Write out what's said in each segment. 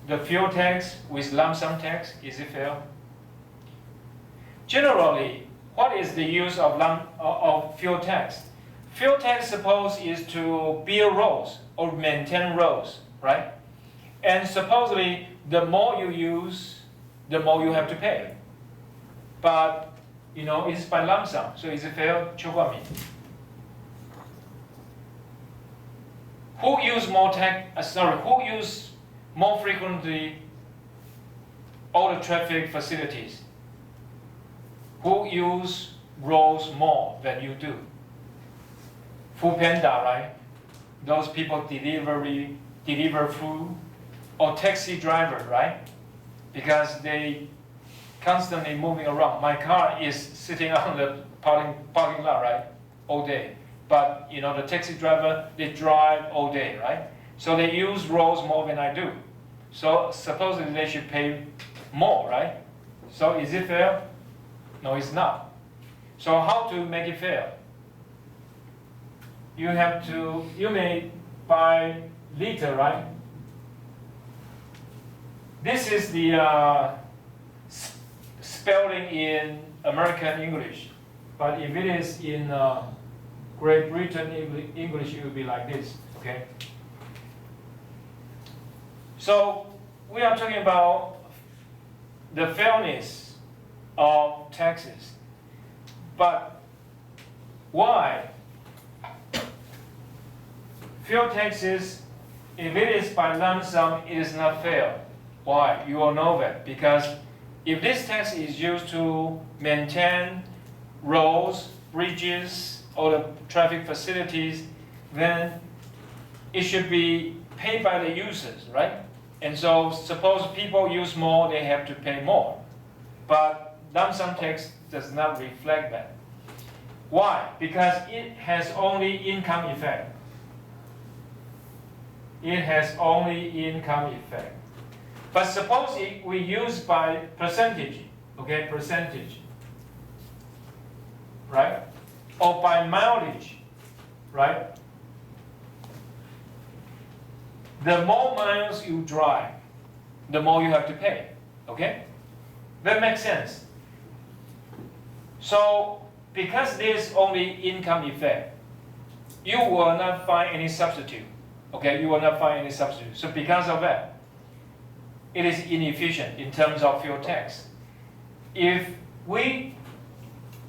the fuel tax with lump sum tax? Is it fair? Generally, what is the use of fuel tax? Fuel tax, suppose, is to build roads or maintain roads, right? And supposedly, the more you use, the more you have to pay. But, it's by lump sum, so is it fair? Who use who use more frequently all the traffic facilities? Who use roads more than you do? Foodpanda, right? Those people deliver food, or taxi driver, right? Because they constantly moving around. My car is sitting on the parking lot, right, all day. But the taxi driver, they drive all day, right? So they use roads more than I do. So supposedly they should pay more, right? So is it fair? No, it's not. So how to make it fair? You may buy liter, right? This is the spelling in American English. But if it is in Great Britain English, it will be like this, okay? So we are talking about the fairness of taxes. But why fuel taxes, if it is by lump sum, it is not fair? Why? You all know that. Because if this tax is used to maintain roads, bridges, or the traffic facilities, then it should be paid by the users, right? And so suppose people use more, they have to pay more. But lump sum tax does not reflect that. Why? Because it has only income effect. It has only income effect. But suppose we use by percentage, okay, percentage, right? Or by mileage, right? The more miles you drive, the more you have to pay, okay? That makes sense. So, because there's only income effect, you will not find any substitute, okay? You will not find any substitute. So because of that, it is inefficient in terms of fuel tax. If we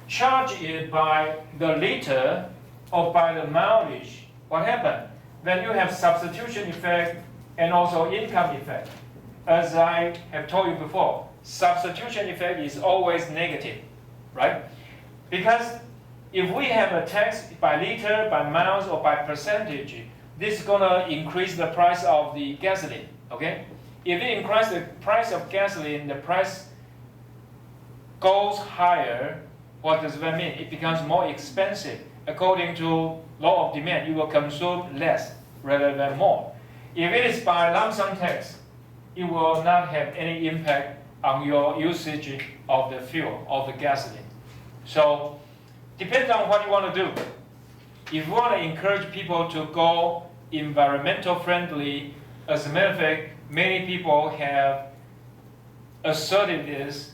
charge it by the liter or by the mileage, what happens? Then you have substitution effect and also income effect. As I have told you before, substitution effect is always negative, right? Because if we have a tax by liter, by miles, or by percentage, this is gonna increase the price of the gasoline, okay? If it increases the price of gasoline, the price goes higher. What does that mean? It becomes more expensive. According to law of demand, you will consume less rather than more. If it is by lump sum tax, it will not have any impact on your usage of the fuel, of the gasoline. So, depends on what you want to do. If you want to encourage people to go environmental friendly, as a matter of fact, many people have asserted this.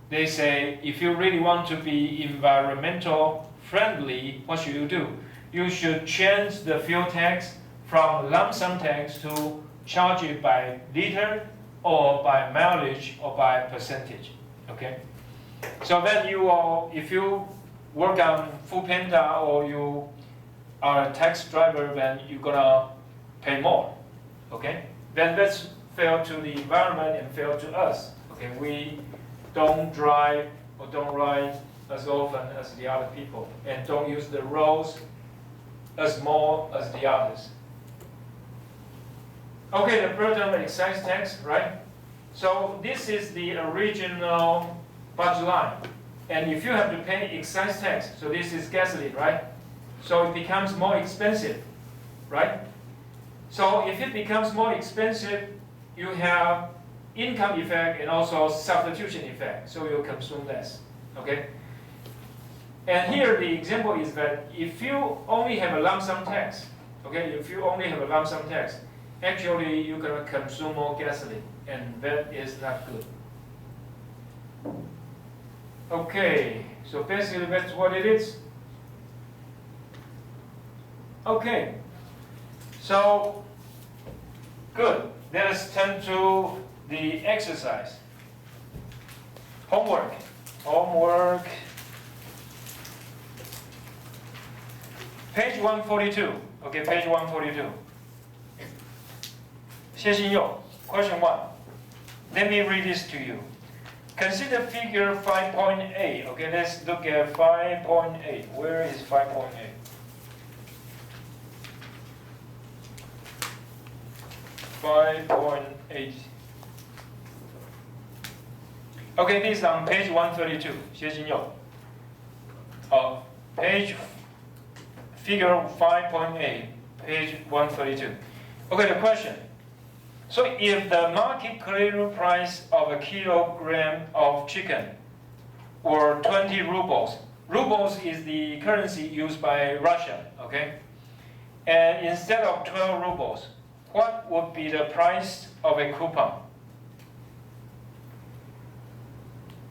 They say, if you really want to be environmental friendly, what should you do? You should change the fuel tax from lump sum tax to charge it by liter or by mileage or by percentage, okay? So then if you work on Foodpanda or you are a taxi driver, then you're gonna pay more, okay? Then that's fair to the environment and fair to us, okay? We don't drive or don't ride as often as the other people, and don't use the roads as more as the others. Okay, the burden of excise tax, right? So this is the original budget line. And if you have to pay excise tax, so this is gasoline, right? So it becomes more expensive, right? So if it becomes more expensive, you have income effect and also substitution effect, so you'll consume less, okay? And here the example is that if you only have a lump sum tax, okay, if you only have a lump sum tax, actually you're gonna consume more gasoline, and that is not good. Okay, so basically that's what it is. Okay, so good. Let us turn to the exercise. Homework. Page 142. Okay, page 142. 谢信佑, question 1. Let me read this to you. Consider figure 5.8. Okay, let's look at 5.8. Where is 5.8? Okay, this is on page 132. 谢信佑. Page figure 5.8, page 132. Okay, the question. So if the market clearing price of a kilogram of chicken were 20 rubles, rubles is the currency used by Russia, okay? And instead of 12 rubles, what would be the price of a coupon?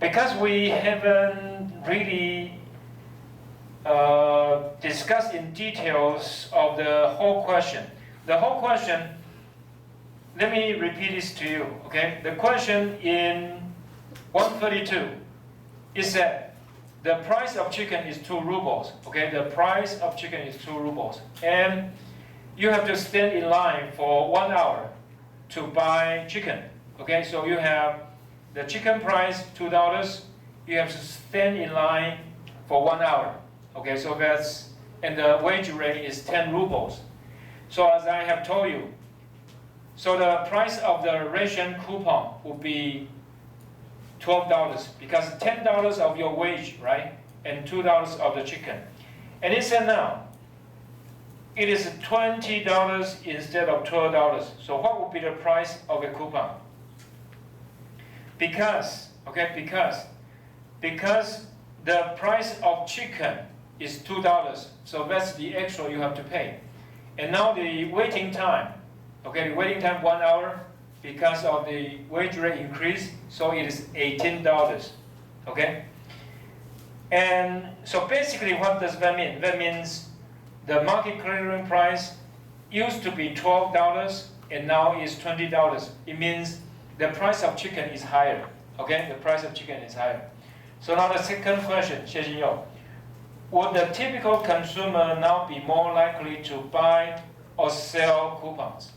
Because we haven't really discussed in details of the whole question. The whole question, let me repeat this to you, okay? The question in 132 is that the price of chicken is 2 rubles, okay? The price of chicken is 2 rubles. And you have to stand in line for 1 hour to buy chicken, okay? So you have the chicken price, $2. You have to stand in line for 1 hour, okay? So that's, and the wage rate is 10 rubles. So as I have told you, so the price of the ration coupon would be $12 because $10 of your wage, right? And $2 of the chicken. And it said now, it is $20 instead of $12. So what would be the price of a coupon? Because the price of chicken is $2, so that's the extra you have to pay. And now the waiting time, okay, the waiting time 1 hour because of the wage rate increase, so it is $18, okay? And so basically what does that mean? That means the market clearing price used to be $12 and now is $20. It means the price of chicken is higher, okay? The price of chicken is higher. So now the second question, 谢金佑. Would the typical consumer now be more likely to buy or sell coupons?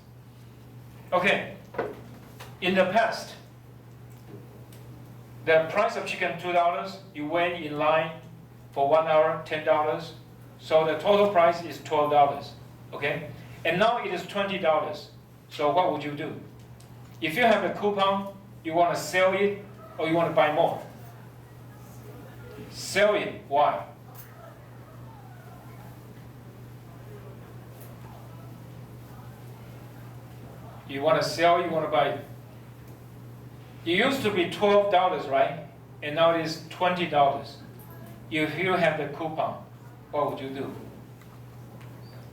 Okay, in the past, the price of chicken $2, you wait in line for 1 hour, $10, so the total price is $12, okay? And now it is $20, so what would you do? If you have a coupon, you want to sell it or you want to buy more? Sell it, why? You want to sell, you want to buy. It used to be $12, right? And now it is $20. If you have the coupon, what would you do?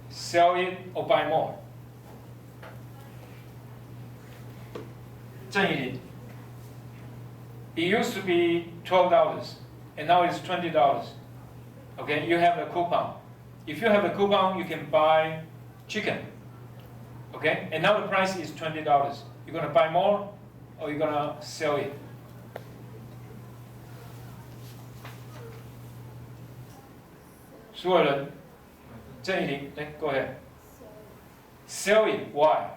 Sell it or buy more? 郑义林. It used to be $12, and now it's $20. Okay, you have a coupon. If you have a coupon, you can buy chicken. Okay, and now the price is $20. You're gonna buy more, or you're gonna sell it?所有人，郑义林, go ahead. Sell it. Why?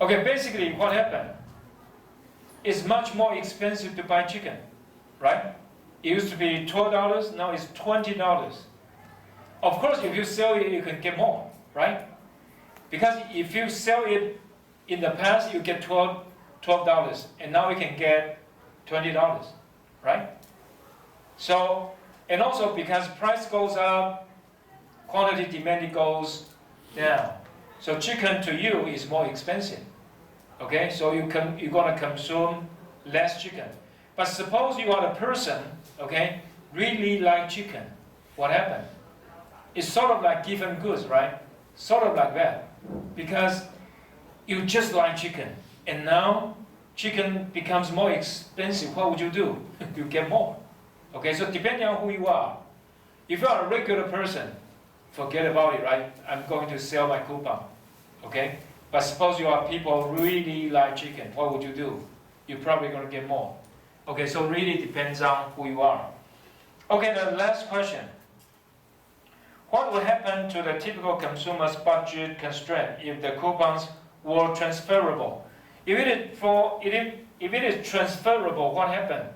Okay, basically what happened? It's much more expensive to buy chicken, right? It used to be $12, now it's $20. Of course, if you sell it, you can get more, right? Because if you sell it in the past, you get $12, and now you can get $20, right? So, and also because price goes up, quantity demanded goes down. So chicken to you is more expensive, okay? So you're gonna consume less chicken. But suppose you are a person, okay, really like chicken, what happened? It's sort of like given goods, right? Sort of like that. Because you just like chicken, and now chicken becomes more expensive. What would you do? You get more. Okay, so depending on who you are. If you are a regular person, forget about it, right? I'm going to sell my coupon. Okay? But suppose you are people who really like chicken, what would you do? You're probably going to get more. Okay, so really depends on who you are. Okay, the last question. What would happen to the typical consumer's budget constraint if the coupons were transferable? If it is transferable, what happened?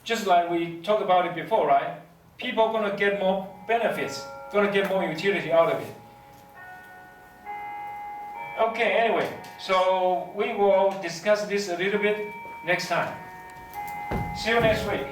Just like we talked about it before, right? People are going to get more benefits, going to get more utility out of it. Okay, anyway, so we will discuss this a little bit next time. See you next week.